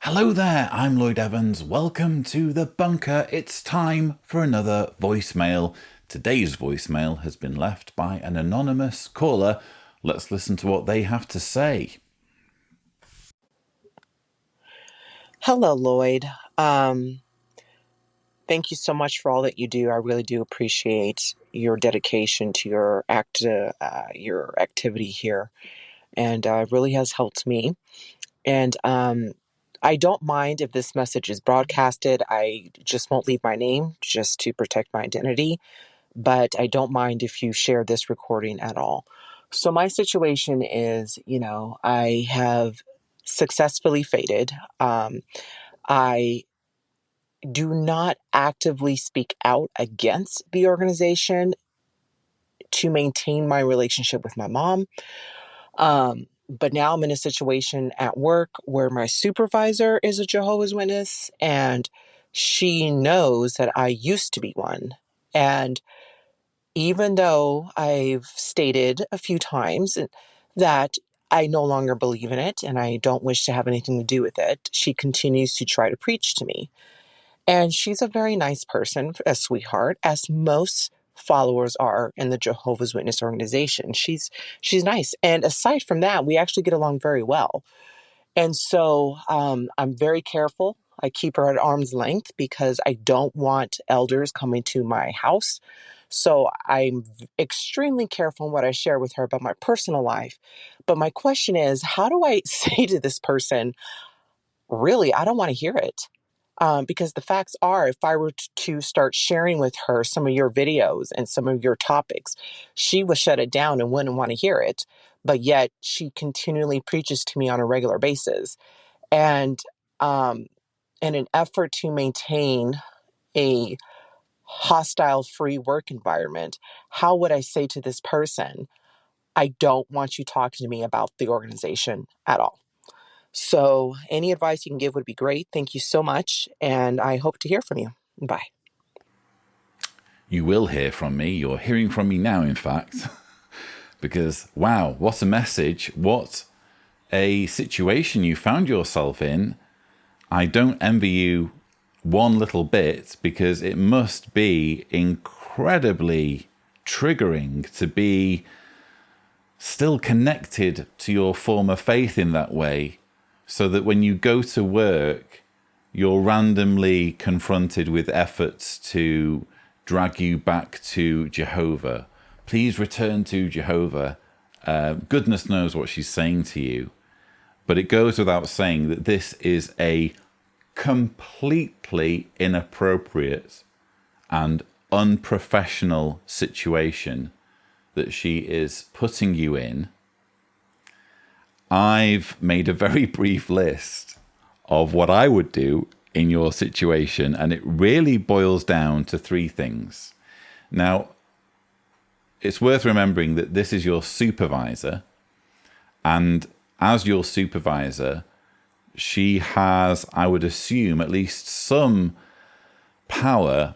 Hello there, I'm Lloyd Evans. Welcome to the bunker. It's time for another voicemail. Today's voicemail has been left by an anonymous caller. Let's listen to what they have to say. Hello, Lloyd. Thank you so much for all that you do. I really do appreciate your dedication to your activity here, and it really has helped me. And I don't mind if this message is broadcasted. I just won't leave my name just to protect my identity, but I don't mind if you share this recording at all. So my situation is, I have successfully faded. I do not actively speak out against the organization to maintain my relationship with my mom. But now I'm in a situation at work where my supervisor is a Jehovah's Witness, and she knows that I used to be one. And even though I've stated a few times that I no longer believe in it and I don't wish to have anything to do with it, she continues to try to preach to me. And she's a very nice person, a sweetheart, as most followers are in the Jehovah's Witness organization. She's nice. And aside from that, we actually get along very well. And so I'm very careful. I keep her at arm's length because I don't want elders coming to my house. So I'm extremely careful in what I share with her about my personal life. But my question is, how do I say to this person, really, I don't want to hear it? Because the facts are, if I were to start sharing with her some of your videos and some of your topics, she would shut it down and wouldn't want to hear it. But yet she continually preaches to me on a regular basis. And um, in an effort to maintain a hostile free work environment, how would I say to this person, I don't want you talking to me about the organization at all? So any advice you can give would be great. Thank you so much. And I hope to hear from you. Bye. You will hear from me. You're hearing from me now, in fact, because wow, what a message. What a situation you found yourself in. I don't envy you one little bit because it must be incredibly triggering to be still connected to your former faith in that way, so that when you go to work, you're randomly confronted with efforts to drag you back to Jehovah. Please return to Jehovah. Goodness knows what she's saying to you. But it goes without saying that this is a completely inappropriate and unprofessional situation that she is putting you in. I've made a very brief list of what I would do in your situation, and it really boils down to three things. Now, it's worth remembering that this is your supervisor, and as your supervisor, she has, I would assume, at least some power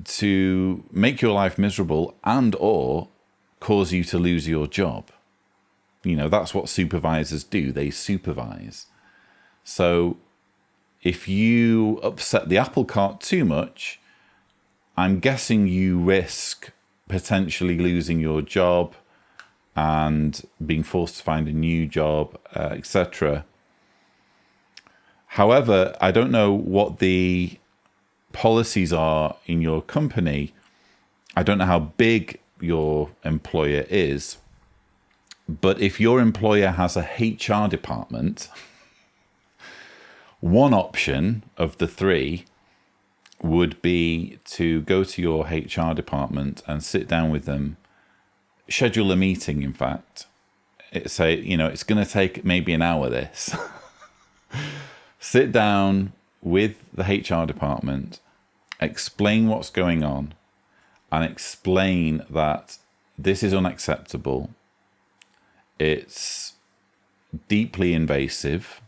to make your life miserable and or cause you to lose your job. You know, that's what supervisors do. They supervise. So if you upset the apple cart too much, I'm guessing you risk potentially losing your job and being forced to find a new job, etc. However, I don't know what the policies are in your company. I don't know how big your employer is. But if your employer has a HR department, one option of the three would be to go to your HR department and sit down with them, schedule a meeting, in fact. It's going to take maybe an hour, this. Sit down with the HR department, explain what's going on, and explain that this is unacceptable. It's deeply invasive.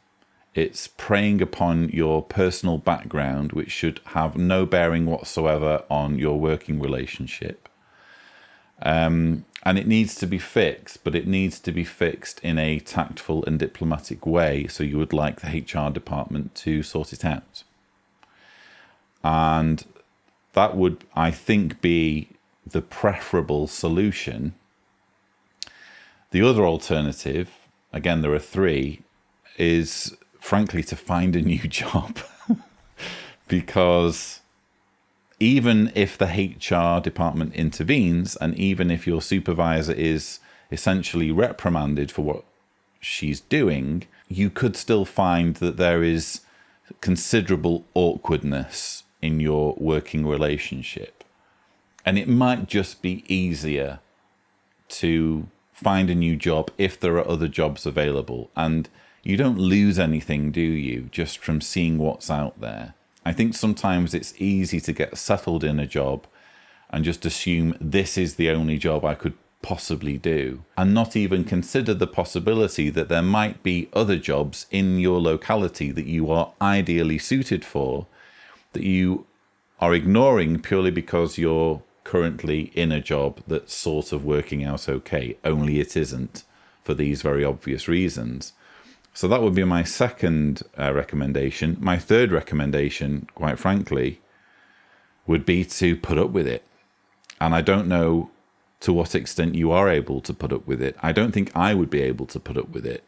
It's preying upon your personal background, which should have no bearing whatsoever on your working relationship. And And it needs to be fixed, but it needs to be fixed in a tactful and diplomatic way. So you would like the HR department to sort it out. And that would, I think, be the preferable solution. The other alternative, again, there are three, is frankly to find a new job. Because even if the HR department intervenes, and even if your supervisor is essentially reprimanded for what she's doing, you could still find that there is considerable awkwardness in your working relationship. And it might just be easier to find a new job if there are other jobs available. And you don't lose anything, do you, just from seeing what's out there? I think sometimes it's easy to get settled in a job and just assume this is the only job I could possibly do, and not even consider the possibility that there might be other jobs in your locality that you are ideally suited for, that you are ignoring purely because you're currently in a job that's sort of working out okay, only it isn't for these very obvious reasons. So that would be my second recommendation. My third recommendation, quite frankly, would be to put up with it. And I don't know to what extent you are able to put up with it. I don't think I would be able to put up with it.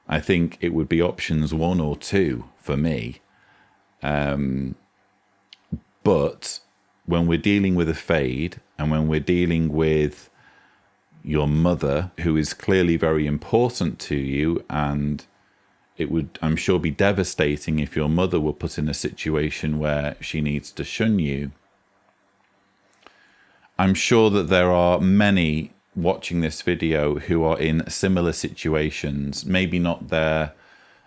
I think it would be options 1 or 2 for me. But when we're dealing with a fade, and when we're dealing with your mother, who is clearly very important to you, and it would, I'm sure, be devastating if your mother were put in a situation where she needs to shun you. I'm sure that there are many watching this video who are in similar situations, maybe not their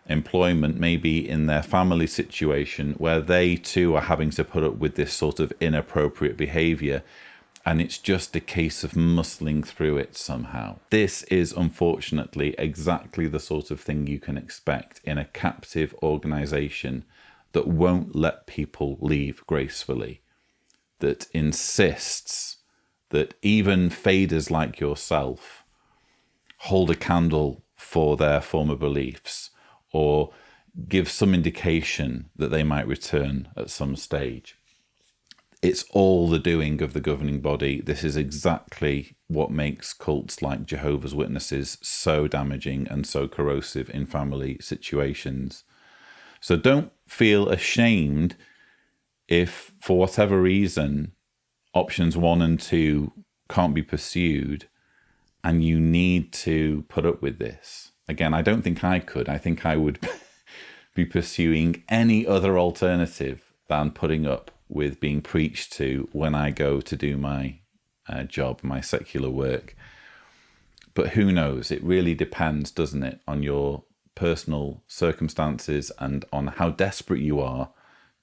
employment, maybe in their family situation, where they too are having to put up with this sort of inappropriate behavior. And it's just a case of muscling through it somehow. This is unfortunately exactly the sort of thing you can expect in a captive organization that won't let people leave gracefully, that insists that even faders like yourself hold a candle for their former beliefs, or give some indication that they might return at some stage. It's all the doing of the governing body. This is exactly what makes cults like Jehovah's Witnesses so damaging and so corrosive in family situations. So don't feel ashamed if, for whatever reason, options 1 and 2 can't be pursued and you need to put up with this. Again, I don't think I could. I think I would be pursuing any other alternative than putting up with being preached to when I go to do my job, my secular work. But who knows? It really depends, doesn't it, on your personal circumstances and on how desperate you are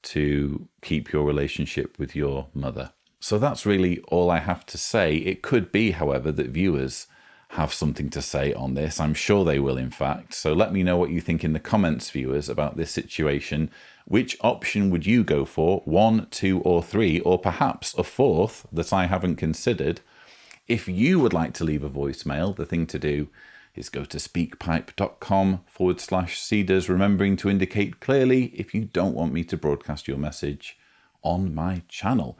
to keep your relationship with your mother. So that's really all I have to say. It could be, however, that viewers have something to say on this. I'm sure they will, in fact. So let me know what you think in the comments, viewers, about this situation. Which option would you go for? 1, 2, or 3, or perhaps a 4th that I haven't considered? If you would like to leave a voicemail, the thing to do is go to speakpipe.com/Cedars, remembering to indicate clearly if you don't want me to broadcast your message on my channel.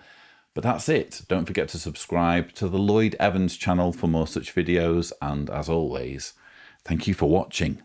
But that's it. Don't forget to subscribe to the Lloyd Evans channel for more such videos. And as always, thank you for watching.